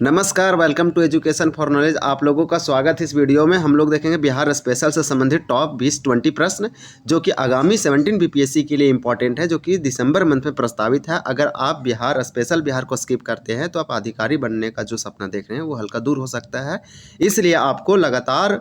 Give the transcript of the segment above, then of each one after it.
नमस्कार, welcome to education for knowledge. आप लोगों का स्वागत है। इस वीडियो में हम लोग देखेंगे बिहार स्पेशल से संबंधित टॉप 20-20 प्रश्न जो कि आगामी 17 बीपीएससी के लिए इंपॉर्टेंट है, जो कि दिसंबर मंथ में प्रस्तावित है। अगर आप बिहार स्पेशल बिहार को स्किप करते हैं तो आप अधिकारी बनने का जो सपना देख रहे हैं वो हल्का दूर हो सकता है। इसलिए आपको लगातार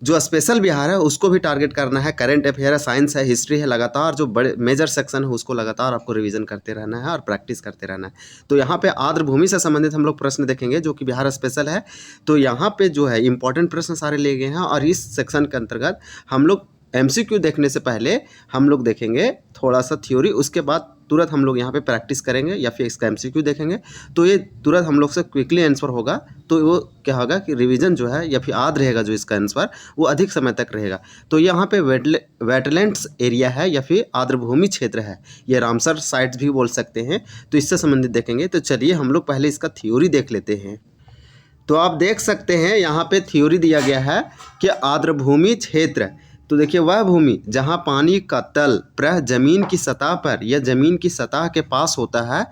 जो स्पेशल बिहार है उसको भी टारगेट करना है। करंट अफेयर है, साइंस है, हिस्ट्री है, लगातार जो बड़े मेजर सेक्शन है उसको लगातार आपको रिवीजन करते रहना है और प्रैक्टिस करते रहना है। तो यहाँ पे आर्द्र भूमि से संबंधित हम लोग प्रश्न देखेंगे जो कि बिहार स्पेशल है। तो यहाँ पे जो है इंपॉर्टेंट प्रश्न सारे लिए गए हैं और इस सेक्शन के अंतर्गत हम लोग एमसीक्यू देखने से पहले हम लोग देखेंगे थोड़ा सा थ्योरी, उसके बाद तुरंत हम लोग यहाँ पे प्रैक्टिस करेंगे या फिर इसका एमसीक्यू देखेंगे। तो ये तुरंत हम लोग से क्विकली आंसर होगा। तो वो क्या होगा कि रिवीजन जो है या फिर याद रहेगा जो इसका आंसर वो अधिक समय तक रहेगा। तो यहाँ पे वेटलैंड्स एरिया है या फिर आर्द्रभूमि क्षेत्र है, ये रामसर साइट्स भी बोल सकते हैं। तो इससे संबंधित देखेंगे। तो चलिए हम लोग पहले इसका थ्योरी देख लेते हैं। तो आप देख सकते हैं यहाँ पे थ्योरी दिया गया है कि आर्द्रभूमि क्षेत्र, तो देखिए वह भूमि जहाँ पानी का तल प्रह जमीन की सतह पर या जमीन की सतह के पास होता है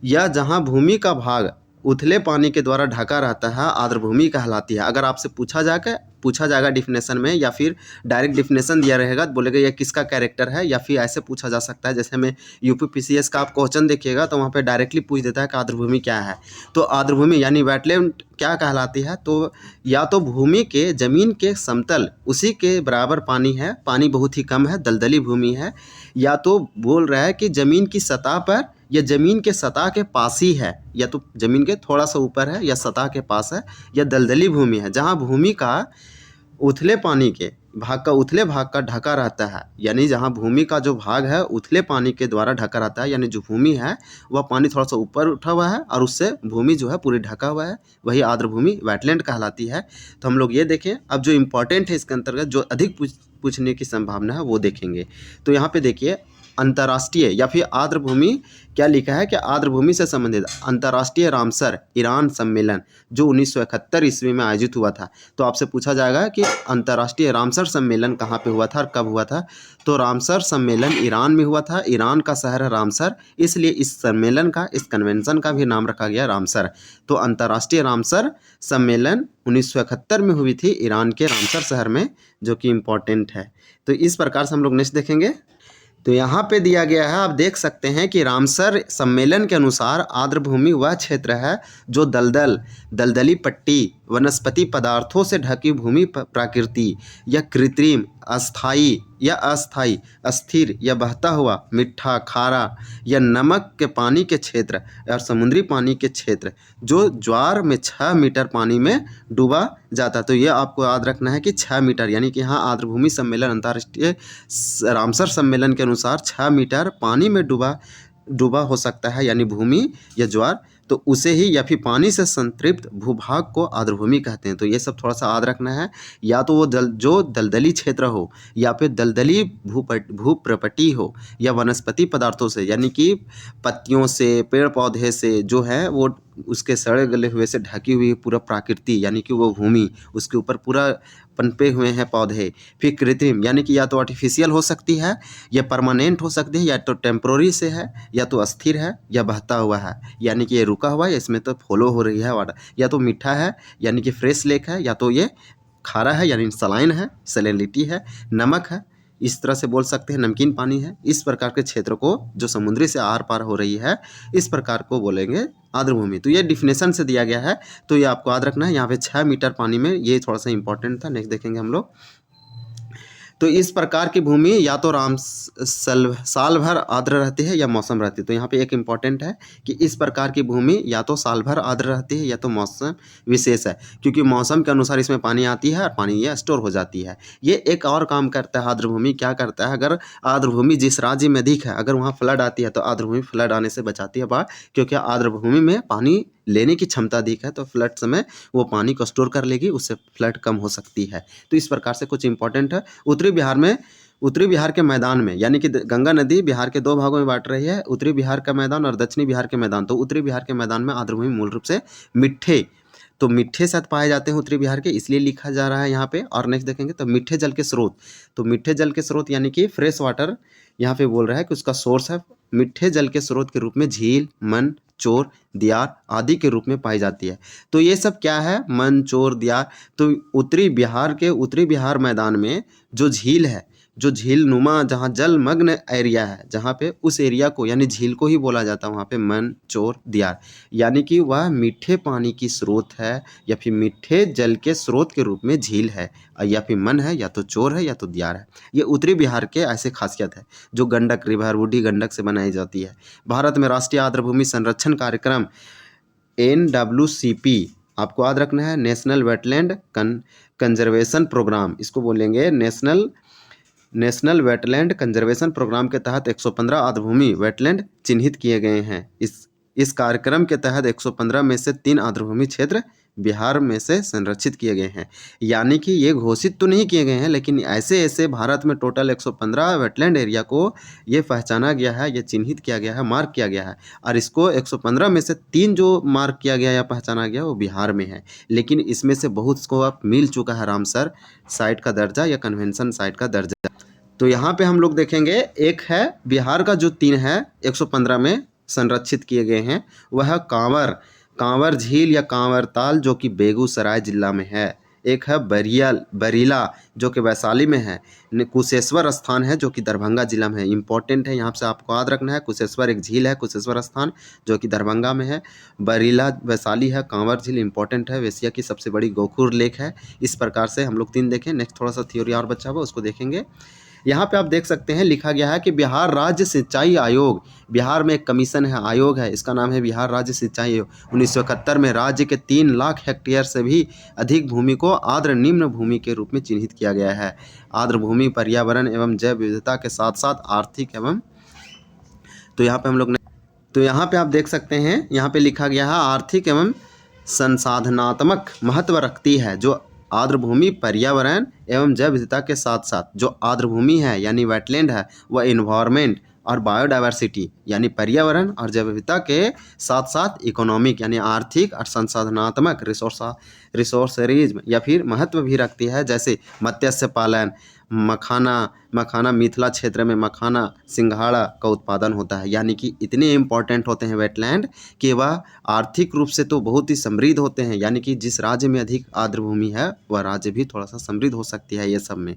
या जहाँ भूमि का भाग उथले पानी के द्वारा ढका रहता है, आर्द्रभूमि कहलाती है। अगर आपसे पूछा जाएगा डिफिनेशन में या फिर डायरेक्ट डिफिनेशन दिया रहेगा तो बोलेगा यह किसका कैरेक्टर है, या फिर ऐसे पूछा जा सकता है। जैसे में यूपीपीसीएस का आप क्वेश्चन देखिएगा तो वहाँ पे डायरेक्टली पूछ देता है कि आर्द्रभूमि क्या है। तो आर्द्रभूमि यानी वेटलैंड क्या कहलाती है, तो या तो भूमि के जमीन के समतल उसी के बराबर पानी है, पानी बहुत ही कम है, दलदली भूमि है, या तो बोल रहा है कि जमीन की सतह पर या जमीन के सतह के पास ही है, या तो जमीन के थोड़ा सा ऊपर है या सतह के पास है, या दलदली भूमि है जहाँ भूमि का उथले पानी के उथले भाग का ढका रहता है। यानी जहाँ भूमि का जो भाग है उथले पानी के द्वारा ढका रहता है, यानी जो भूमि है वह पानी थोड़ा सा ऊपर उठा हुआ है और उससे भूमि जो है पूरी ढका हुआ है, वही आर्द्रभूमि वेटलैंड कहलाती है। तो हम लोग ये देखें। अब जो इम्पोर्टेंट है इसके अंतर्गत जो अधिक पूछने की संभावना है वो देखेंगे। तो यहाँ पे देखिए अंतर्राष्ट्रीय या फिर आर्द्रभूमि क्या लिखा है कि आर्द्रभूमि से संबंधित अंतर्राष्ट्रीय रामसर ईरान सम्मेलन जो 1971 ईस्वी में आयोजित हुआ था। तो आपसे पूछा जाएगा कि अंतर्राष्ट्रीय रामसर सम्मेलन कहाँ पे हुआ था और कब हुआ था। तो रामसर सम्मेलन ईरान में हुआ था। ईरान का शहर है रामसर, इसलिए इस सम्मेलन का, इस कन्वेंशन का भी नाम रखा गया रामसर। तो अंतर्राष्ट्रीय रामसर सम्मेलन 1971 में हुई थी ईरान के रामसर शहर में, जो कि इम्पोर्टेंट है। तो इस प्रकार से हम लोग नेक्स्ट देखेंगे। तो यहाँ पे दिया गया है, आप देख सकते हैं कि रामसर सम्मेलन के अनुसार आर्द्रभूमि वह क्षेत्र है जो दलदली पट्टी वनस्पति पदार्थों से ढकी भूमि प्रकृति या कृत्रिम अस्थाई या अस्थाई अस्थिर या बहता हुआ मीठा खारा या नमक के पानी के क्षेत्र और समुद्री पानी के क्षेत्र जो ज्वार में 6 मीटर पानी में डूबा जाता। तो ये आपको याद रखना है कि 6 मीटर, यानी कि यहाँ आर्द्रभूमि सम्मेलन अंतर्राष्ट्रीय रामसर सम्मेलन के अनुसार 6 मीटर पानी में डूबा हो सकता है, यानी भूमि या ज्वार, तो उसे ही या फिर पानी से संतृप्त भूभाग को आर्द्रभूमि कहते हैं। तो ये सब थोड़ा सा याद रखना है। या तो वो जो दलदली क्षेत्र हो या फिर दलदली भूप्रपटी हो या वनस्पति पदार्थों से, यानी कि पत्तियों से, पेड़ पौधे से जो है वो उसके सड़े गले हुए से ढकी हुई पूरा प्रकृति, यानी कि वो भूमि, उसके ऊपर पूरा पनपे हुए हैं पौधे। फिर कृत्रिम यानी कि या तो आर्टिफिशियल हो सकती है या परमानेंट हो सकती है, या तो टेम्प्रोरी से है, या तो अस्थिर है, या बहता हुआ है, यानी कि ये रुका हुआ है, इसमें तो फॉलो हो रही है वाटर, या तो मीठा है यानी कि फ्रेश लेक है, या तो ये खारा है यानी सलाइन है, सैलिनिटी है, नमक है, इस तरह से बोल सकते हैं, नमकीन पानी है। इस प्रकार के क्षेत्र को जो समुद्री से आर पार हो रही है इस प्रकार को बोलेंगे आर्द्रभूमि। तो ये डिफिनेशन से दिया गया है, तो ये आपको याद रखना है। यहाँ पे 6 मीटर पानी में, ये थोड़ा सा इंपॉर्टेंट था। नेक्स्ट देखेंगे हम लोग। तो इस प्रकार की भूमि या तो साल भर आर्द्र रहती है या मौसम रहती है। तो यहाँ पे एक इम्पॉर्टेंट है कि इस प्रकार की भूमि या तो साल भर आर्द्र रहती है या तो मौसम विशेष है, क्योंकि मौसम के अनुसार इसमें पानी आती है और पानी ये स्टोर हो जाती है। ये एक और काम करता है आर्द्रभूमि, क्या करता है, अगर आर्द्रभूमि जिस राज्य में अधिक है, अगर वहाँ फ्लड आती है तो आर्द्रभूमि फ्लड आने से बचाती है बाढ़, क्योंकि आर्द्रभूमि में पानी लेने की क्षमता अधिक है, तो फ्लड समय वो पानी को स्टोर कर लेगी, उससे फ्लड कम हो सकती है। तो इस प्रकार से कुछ इंपॉर्टेंट है। उत्तरी बिहार के मैदान में, यानी कि गंगा नदी बिहार के 2 भागों में बांट रही है, उत्तरी बिहार का मैदान और दक्षिणी बिहार के मैदान। तो उत्तरी बिहार के मैदान में आर्द्रभूमि मूल रूप से मीठे साथ पाए जाते हैं उत्तरी बिहार के, इसलिए लिखा जा रहा है यहाँ पे। और नेक्स्ट देखेंगे तो मीठे जल के स्रोत, तो मीठे जल के स्रोत यानी कि फ्रेश वाटर यहाँ पे बोल रहा है कि उसका सोर्स है मीठे जल के स्रोत के रूप में झील, मन, चोर, दियार आदि के रूप में पाई जाती है। तो ये सब क्या है? मन, चोर, दियार। तो उत्तरी बिहार मैदान में जो झील है, जो झील नुमा जहाँ जलमग्न एरिया है, जहाँ पे उस एरिया को यानी झील को ही बोला जाता है वहाँ पे मन, चोर, दियार। यानी कि वह मीठे पानी की स्रोत है या फिर मीठे जल के स्रोत के रूप में झील है, या फिर मन है, या तो चोर है, या तो दियार है। ये उत्तरी बिहार के ऐसे खासियत है जो गंडक रिवर, बूढ़ी गंडक से बनाई जाती है। भारत में राष्ट्रीय आर्द्रभूमि संरक्षण कार्यक्रम NWCP आपको याद रखना है, नेशनल वेटलैंड कंजर्वेशन प्रोग्राम, इसको बोलेंगे नेशनल वेटलैंड कंजर्वेशन प्रोग्राम के तहत 115 आर्द्रभूमि वेटलैंड चिन्हित किए गए हैं। इस कार्यक्रम के तहत 115 में से 3 आर्द्रभूमि क्षेत्र बिहार में से संरक्षित किए गए हैं। यानी कि ये घोषित तो नहीं किए गए हैं, लेकिन ऐसे भारत में टोटल 115 वेटलैंड एरिया को ये पहचाना गया है, ये चिन्हित किया गया है, मार्क किया गया है। और इसको 115 में से 3 जो मार्क किया गया या पहचाना गया वो बिहार में है। लेकिन इसमें से बहुत को अब मिल चुका है रामसर साइट का दर्जा या कन्वेंशन साइट का दर्जा। तो यहाँ पे हम लोग देखेंगे, एक है बिहार का जो 3 है 115 में संरक्षित किए गए हैं, वह कांवर झील या कांवर ताल जो कि बेगूसराय जिला में है। एक है बरीला जो कि वैशाली में है। कुशेश्वर स्थान है जो कि दरभंगा जिला में है। इंपॉर्टेंट है, यहाँ से आपको याद रखना है। कुशेश्वर एक झील है, कुशेश्वर स्थान जो कि दरभंगा में है। बरीला वैशाली है। कांवर झील इंपॉर्टेंट है, एशिया की सबसे बड़ी गोखुर लेक है। इस प्रकार से हम लोग 3 देखें। नेक्स्ट थोड़ा सा थ्योरी और बचा हुआ उसको देखेंगे। यहाँ पे आप देख सकते हैं लिखा गया है कि बिहार राज्य सिंचाई आयोग, बिहार में एक कमीशन है, आयोग है, इसका नाम है बिहार राज्य सिंचाई आयोग। 1971 में राज्य के 3 लाख हेक्टेयर से भी अधिक भूमि को आर्द्र निम्न भूमि के रूप में चिन्हित किया गया है। आर्द्र भूमि पर्यावरण एवं जैव विविधता के साथ साथ आर्थिक एवं तो यहाँ पे आप देख सकते हैं, यहाँ पे लिखा गया है आर्थिक एवं संसाधनात्मक महत्व रखती है। जो आर्द्रभूमि पर्यावरण एवं जैव विविधता के साथ साथ जो आर्द्रभूमि है यानी वेटलैंड है, वह इन्वायरमेंट और बायोडाइवर्सिटी यानी पर्यावरण और जैव विविधता के साथ साथ इकोनॉमिक यानी आर्थिक और संसाधनात्मक रिसोर्सरीज या फिर महत्व भी रखती है। जैसे मत्स्य पालन, मखाना मिथिला क्षेत्र में मखाना सिंघाड़ा का उत्पादन होता है। यानी कि इतने इम्पॉर्टेंट होते हैं वेटलैंड कि वह आर्थिक रूप से तो बहुत ही समृद्ध होते हैं। यानी कि जिस राज्य में अधिक आर्द्रभूमि है वह राज्य भी थोड़ा सा समृद्ध हो सकती है ये सब में।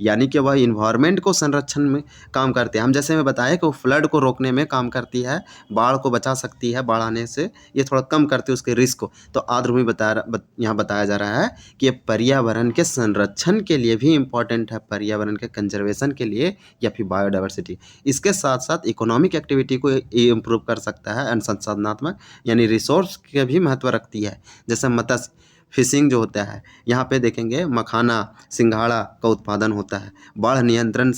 यानी कि वह इन्वायरमेंट को संरक्षण में काम करते हैं। हम जैसे मैं बताया कि वो फ्लड को रोकने में काम करती है, बाढ़ को बचा सकती है, बाढ़ आने से ये थोड़ा कम करती है उसके रिस्क को। तो आर्द्रभूमि यहाँ बताया जा रहा है कि ये पर्यावरण के संरक्षण के लिए भी इम्पॉर्टेंट है, पर्यावरण के कंजर्वेशन के लिए या फिर बायोडाइवर्सिटी। इसके साथ साथ इकोनॉमिक एक्टिविटी को इम्प्रूव कर सकता है एंड संसाधनात्मक यानी रिसोर्स के भी महत्व रखती है। जैसे मत्स्य फिशिंग जो होता है, यहाँ पे देखेंगे मखाना सिंघाड़ा का उत्पादन होता है। बाढ़ नियंत्रण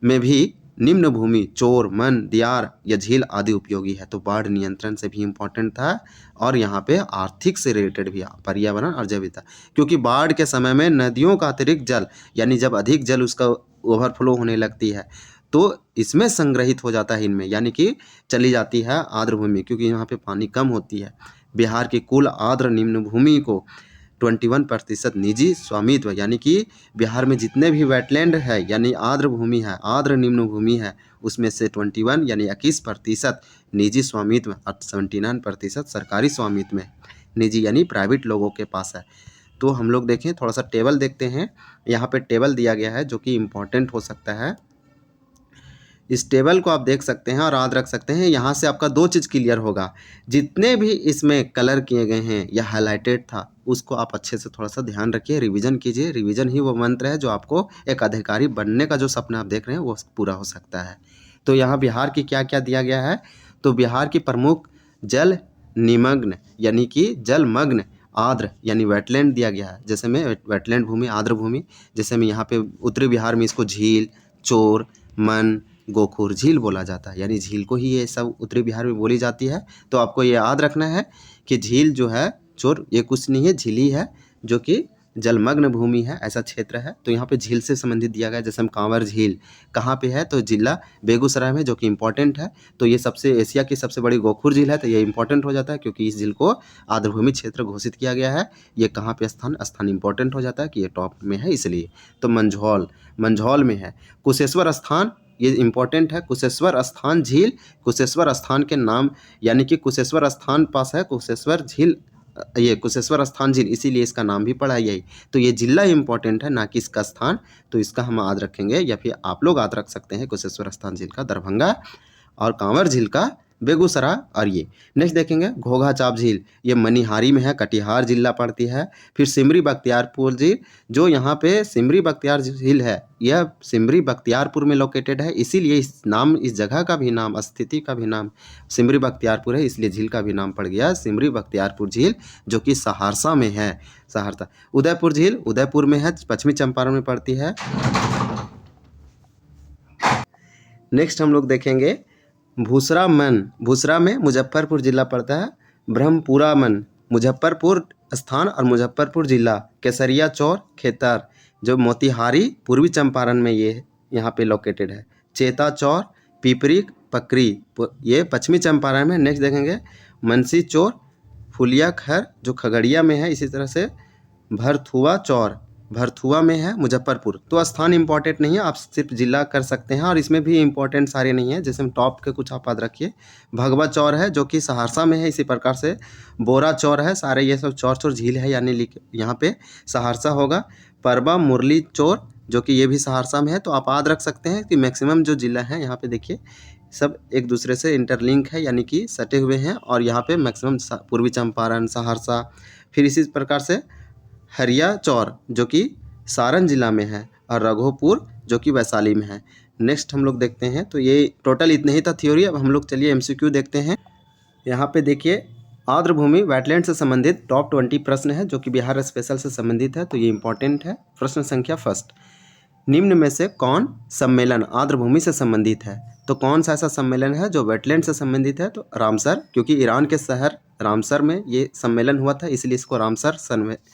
में भी निम्न भूमि चोर, मन, दियार या झील आदि उपयोगी है। तो बाढ़ नियंत्रण से भी इम्पोर्टेंट था और यहाँ पे आर्थिक से रिलेटेड भी पर्यावरण और जैव विविधता, क्योंकि बाढ़ के समय में नदियों का अतिरिक्त जल यानी जब अधिक जल उसका ओवरफ्लो होने लगती है तो इसमेमें संग्रहित हो जाता है इनमें, यानी कि चली जाती है आर्द्रभूमि, क्योंकि यहाँ पे पानी कम होती है। बिहार की कुल आर्द्र निम्न भूमि को 21% निजी स्वामित्व, यानी कि बिहार में जितने भी वेटलैंड है यानी आर्द्र भूमि है, आर्द्र निम्न भूमि है, उसमें से 21 यानी 21% निजी स्वामित्व और 79% सरकारी स्वामित्व में, निजी यानी प्राइवेट लोगों के पास है। तो हम लोग देखें, थोड़ा सा टेबल देखते हैं। यहाँ पे टेबल दिया गया है जो कि इम्पोर्टेंट हो सकता है। इस टेबल को आप देख सकते हैं और याद रख सकते हैं। यहाँ से आपका 2 चीज़ क्लियर होगा, जितने भी इसमें कलर किए गए हैं या हाईलाइटेड था उसको आप अच्छे से थोड़ा सा ध्यान रखिए, रिवीजन कीजिए। रिवीजन ही वो मंत्र है जो आपको एक अधिकारी बनने का जो सपना आप देख रहे हैं वो पूरा हो सकता है। तो यहाँ बिहार की क्या क्या दिया गया है, तो बिहार की प्रमुख जल निमग्न यानी कि जलमग्न आर्द्र यानी वेटलैंड दिया गया है। जैसे में वेटलैंड भूमि, आर्द्र भूमि, जैसे में यहाँ पे उत्तरी बिहार में इसको झील, चोर, मन, गोखुर झील बोला जाता है, यानी झील को ही ये सब उत्तरी बिहार में बोली जाती है। तो आपको ये याद रखना है कि झील जो है, चोर ये कुछ नहीं है, झीली है जो कि जलमग्न भूमि है, ऐसा क्षेत्र है। तो यहाँ पे झील से संबंधित दिया गया। जैसे हम कांवर झील कहाँ पे है, तो जिला बेगूसराय में, जो कि इंपॉर्टेंट है। तो ये सबसे एशिया की सबसे बड़ी गोखुर झील है, तो ये इंपॉर्टेंट हो जाता है क्योंकि इस झील को आर्द्रभूमि क्षेत्र घोषित किया गया है। ये कहाँ पे स्थान इंपॉर्टेंट हो जाता है कि ये टॉप में है इसलिए। तो मंझौल में है। कुशेश्वर स्थान ये इंपॉर्टेंट है। कुशेश्वर स्थान झील, कुशेश्वर स्थान के नाम यानी कि कुशेश्वर स्थान पास है कुशेश्वर झील, ये कुशेश्वर स्थान झील, इसीलिए इसका नाम भी पड़ा यही। तो ये जिला इंपॉर्टेंट है, ना कि इसका स्थान। तो इसका हम याद रखेंगे, या फिर आप लोग याद रख सकते हैं कुशेश्वर स्थान झील का दरभंगा, और कांवर झील का बेगूसराय। और ये नेक्स्ट देखेंगे घोघा चाप झील, ये मनिहारी में है, कटिहार जिला पड़ती है। फिर सिमरी बख्तियारपुर झील, जो यहाँ पे सिमरी बख्तियार झील है, यह सिमरी बख्तियारपुर में लोकेटेड है, इसीलिए इस नाम, इस जगह का भी नाम, स्थिति का भी नाम सिमरी बख्तियारपुर है, इसलिए झील का भी नाम पड़ गया सिमरी बख्तियारपुर झील, जो कि सहरसा में है, सहरसा। उदयपुर झील उदयपुर में है, पश्चिमी चंपारण में पड़ती है। नेक्स्ट हम लोग देखेंगे भूसरा मन, भूसरा में मुजफ्फरपुर जिला पड़ता है। ब्रह्मपुरा मन, मुजफ्फरपुर स्थान और मुजफ्फरपुर जिला। केसरिया चौर खेतर, जो मोतिहारी पूर्वी चंपारण में ये यहाँ पे लोकेटेड है। चेता चौर पिपरी पकरी, ये पश्चिमी चंपारण में। नेक्स्ट देखेंगे मनसी चौर फुलिया खर, जो खगड़िया में है। इसी तरह से भरथुआ चौर भरथुआ में है, मुजफ्फरपुर। तो स्थान इंपॉर्टेंट नहीं है, आप सिर्फ जिला कर सकते हैं, और इसमें भी इंपॉर्टेंट सारे नहीं है, जैसे हम टॉप के कुछ आप याद रखिए। भगवा चौर है, जो कि सहरसा में है। इसी प्रकार से बोरा चौर है, सारे ये सब चौर चौर झील है, यानी यहाँ पे सहरसा होगा। परबा मुरली चौर, जो कि ये भी सहरसा में है। तो आप याद रख सकते हैं कि मैक्सिमम जो जिला है यहाँ पे देखिए सब एक दूसरे से इंटरलिंक है, यानी कि सटे हुए हैं, और यहाँ पे मैक्सिमम पूर्वी चंपारण, सहरसा। फिर इसी प्रकार से हरिया चौर, जो कि सारण जिला में है, और रघोपुर, जो कि वैशाली में है। नेक्स्ट हम लोग देखते हैं, तो ये टोटल इतना ही था थ्योरी। अब हम लोग चलिए एमसीक्यू देखते हैं। यहाँ पे देखिए आर्द्रभूमि वेटलैंड से संबंधित टॉप 20 प्रश्न है, जो कि बिहार स्पेशल से संबंधित है, तो ये इंपॉर्टेंट है। प्रश्न संख्या फर्स्ट, निम्न में से कौन सम्मेलन आर्द्रभूमि से संबंधित है? तो कौन सा ऐसा सम्मेलन है जो वेटलैंड से संबंधित है? तो रामसर, क्योंकि ईरान के शहर रामसर में ये सम्मेलन हुआ था, इसलिए इसको रामसर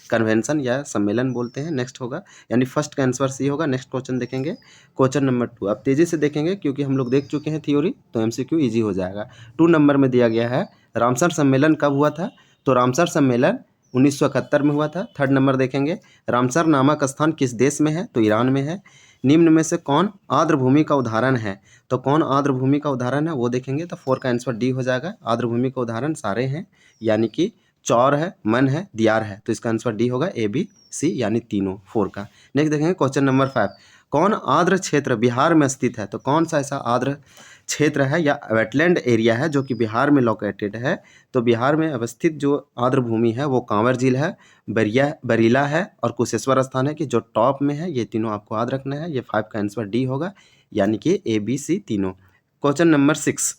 कन्वेंशन या सम्मेलन बोलते हैं। नेक्स्ट होगा, यानी फर्स्ट का आंसर सी होगा। नेक्स्ट क्वेश्चन देखेंगे, क्वेश्चन नंबर 2। अब तेजी से देखेंगे, क्योंकि हम लोग देख चुके हैं थ्योरी, तो एमसीक्यू इजी हो जाएगा। 2 नंबर में दिया गया है, रामसर सम्मेलन कब हुआ था? तो रामसर सम्मेलन 1971 में हुआ था। 3rd नंबर देखेंगे, रामसर नामक स्थान किस देश में है? तो ईरान में है। निम्न में से कौन आर्द्रभूमि का उदाहरण है? तो कौन आर्द्रभूमि का उदाहरण है वो देखेंगे, तो 4 का आंसर डी हो जाएगा। आर्द्रभूमि का उदाहरण सारे हैं, यानी कि चौर है, मन है, दियार है, तो इसका आंसर डी होगा, ए बी सी, यानी तीनों 4 का। नेक्स्ट देखेंगे क्वेश्चन नंबर 5, कौन आर्द्र क्षेत्र बिहार में स्थित है? तो कौन सा ऐसा आर्द्र क्षेत्र है या वेटलैंड एरिया है जो कि बिहार में लोकेटेड है? तो बिहार में अवस्थित जो आर्द्र भूमि है वो कांवर झील है, बरीला है, और कुशेश्वर स्थान है, कि जो टॉप में है। ये तीनों आपको याद रखना है। ये 5 का आंसर डी होगा, यानी कि ए बी सी तीनों। क्वेश्चन नंबर 6,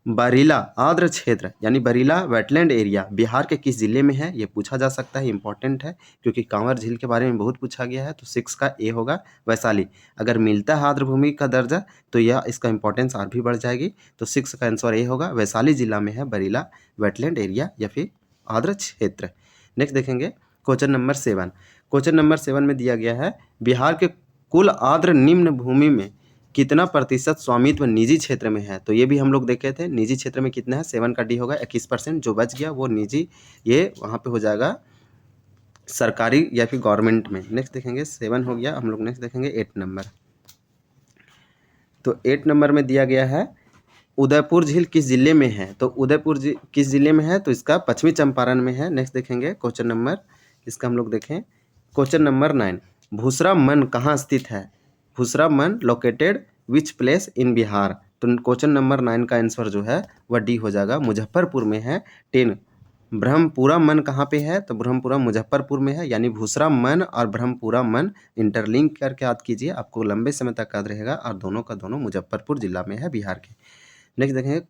बरीला आर्द्र क्षेत्र यानी बरीला वेटलैंड एरिया बिहार के किस जिले में है? ये पूछा जा सकता है, इंपॉर्टेंट है, क्योंकि कांवर झील के बारे में बहुत पूछा गया है। तो 6 का ए होगा, वैशाली। अगर मिलता है आर्द्र भूमि का दर्जा तो यह इसका इंपॉर्टेंस और भी बढ़ जाएगी। तो 6 का आंसर ए होगा, वैशाली जिला में है बरीला वेटलैंड एरिया या फिर आर्द्र क्षेत्र। नेक्स्ट देखेंगे क्वेश्चन नंबर 7। क्वेश्चन नंबर 7 में दिया गया है, बिहार के कुल आर्द्र निम्न भूमि में कितना प्रतिशत स्वामित्व निजी क्षेत्र में है? तो ये भी हम लोग देखे थे, निजी क्षेत्र में कितना है? 7 का डी होगा, 21%। जो बच गया वो निजी, ये वहाँ पे हो जाएगा सरकारी या फिर गवर्नमेंट में। नेक्स्ट देखेंगे 7 हो गया, हम लोग नेक्स्ट देखेंगे 8 नंबर। तो 8 नंबर में दिया गया है, उदयपुर झील किस जिले में है? तो उदयपुर झील किस जिले में है? तो इसका पश्चिमी चंपारण में है। नेक्स्ट देखेंगे क्वेश्चन नंबर, इसका हम लोग देखें क्वेश्चन नंबर 9, भूसरा मन कहाँ स्थित है? भूसरा मन located which place in Bihar? तो क्वेश्चन नंबर 9 का आंसर जो है वह डी हो जाएगा, मुजफ्फरपुर में है। 10, ब्रह्मपुरा मन कहाँ पे है? तो ब्रह्मपुरा मुजफ्फरपुर में है, यानी भूसरा मन और ब्रह्मपुरा मन इंटरलिंक करके याद कीजिए, आपको लंबे समय तक याद रहेगा। और दोनों का दोनों मुजफ्फरपुर जिला में है, बिहार के। नेक्स्ट देखेंगे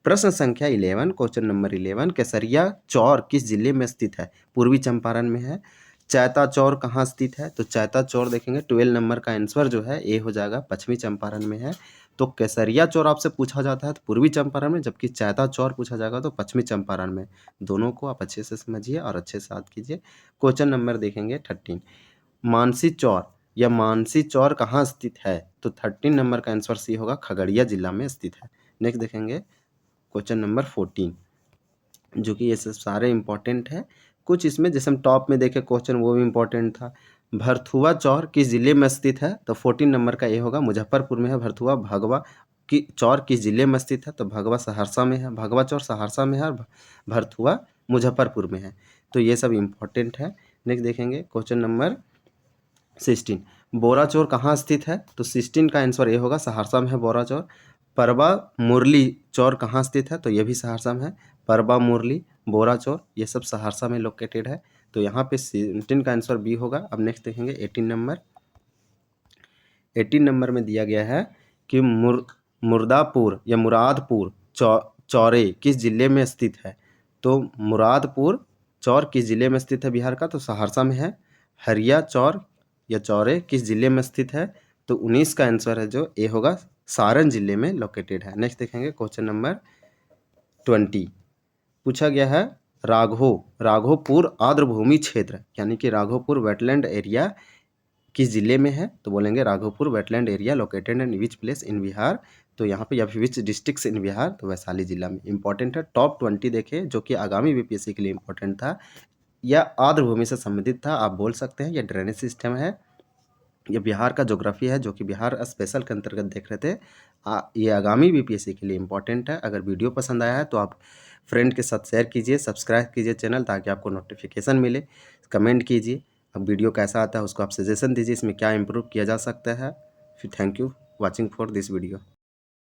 प्रश्न संख्या 11, क्वेश्चन नंबर 11, केसरिया चौर किस जिले में स्थित है? पूर्वी चंपारण में है। चैता चौर कहाँ स्थित है? तो चैता चौर देखेंगे 12 नंबर का आंसर जो है ए हो जाएगा, पश्चिमी चंपारण में है। तो केसरिया चौर आपसे पूछा जाता है तो पूर्वी चंपारण में, जबकि चैता चौर पूछा जाएगा तो पश्चिमी चंपारण में। दोनों को आप अच्छे से समझिए और अच्छे से याद कीजिए। क्वेश्चन नंबर देखेंगे 13, मानसी चौर या मानसी चौर कहाँ स्थित है? तो 13 नंबर का आंसर सी होगा, खगड़िया जिला में स्थित है। नेक्स्ट देखेंगे क्वेश्चन नंबर 14, जो कि ये सब सारे इंपॉर्टेंट है। कुछ इसमें जैसे हम टॉप में देखे क्वेश्चन वो भी इंपॉर्टेंट था, भरथुआ चौर किस जिले में स्थित है? तो 14 नंबर का ए होगा, मुजफ्फरपुर में है भरथुआ। भगवा की चौर किस जिले में स्थित है? तो भगवा सहरसा में है, भगवा चौर सहरसा में है और भरथुआ मुजफ्फरपुर में है। तो ये सब इम्पोर्टेंट है। नेक्स्ट देखेंगे क्वेश्चन नंबर 16, बोरा चौर कहाँ स्थित है? तो 16 का आंसर ए होगा, सहरसा में है बोरा चौर। परबा मुरली चौर कहाँ स्थित है? तो ये भी सहरसा में है। परबा मुरली, बोरा चौर, ये सब सहरसा में लोकेटेड है। तो यहाँ पे 17 का आंसर बी होगा। अब नेक्स्ट देखेंगे 18 नंबर। 18 नंबर में दिया गया है कि मुर्दापुर या मुरादपुर चौरे किस जिले में स्थित है? तो मुरादपुर चौर किस जिले में स्थित है बिहार का? तो सहरसा में है। हरिया चौर या चौरे किस जिले में स्थित है? तो 19 का आंसर है जो ए होगा, सारण जिले में लोकेटेड है। नेक्स्ट देखेंगे क्वेश्चन नंबर 20, पूछा गया है राघोपुर आर्द्रभूमि क्षेत्र यानी कि राघोपुर वेटलैंड एरिया किस जिले में है? तो बोलेंगे Raghopur wetland area located in which place in Bihar. तो यहाँ पे या फिर विच डिस्ट्रिक्ट्स इन बिहार? तो वैशाली जिला में। इंपॉर्टेंट है। टॉप 20 देखें जो कि आगामी बीपीएससी के लिए इंपॉर्टेंट था या आर्द्रभूमि से संबंधित था, आप बोल सकते हैं। यह ड्रेनेज सिस्टम है, ये बिहार का ज्योग्राफी है जो कि बिहार स्पेशल के अंतर्गत देख रहे थे। ये आगामी बीपीएससी के लिए इंपॉर्टेंट है। अगर वीडियो पसंद आया है तो आप फ्रेंड के साथ शेयर कीजिए, सब्सक्राइब कीजिए चैनल ताकि आपको नोटिफिकेशन मिले। कमेंट कीजिए अब वीडियो कैसा आता है उसको आप सजेशन दीजिए, इसमें क्या इम्प्रूव किया जा सकता है। फिर thank you watching for this video.